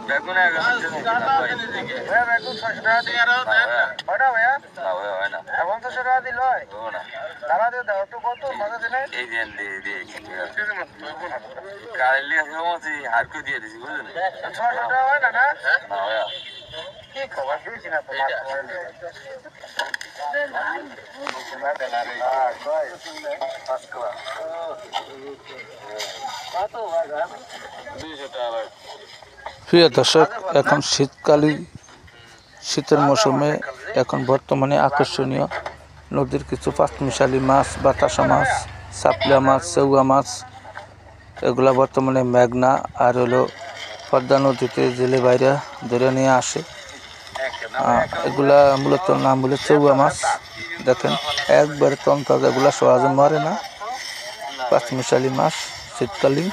বেগুন 600 টাকা দিয়ে আরো দেন না ভাইয়া না ভাইয়া হয় না 50 টাকা দিল হয় না তারা দিয়ে দাও তো কত মজা দেন এই দেন দিয়ে কালি আছে আর কো দিয়ে দিছি বুঝলেন 600 টাকা হয় না না না ভাইয়া কি খবর দিছি না তো মাছ প্রিয় দর্শক, এখন শীতকালীন শীতের মৌসুমে এখন বর্তমানে আকর্ষণীয় নদীর কিছু পাঁচমিশালি মাছ, বাতাসা মাছ, চাপলা মাছ, চেউয়া মাছ, এগুলা বর্তমানে মেঘনা আর হলো পদ্মা নদীতে জেলে বাইরে ধরে নিয়ে আসে। এগুলা মূলত নাম বলে চেউয়া মাছ। দেখেন একবারে তন্তাজা, এগুলা সহজে মরে না, পাঁচমিশালি মাছ শীতকালীন।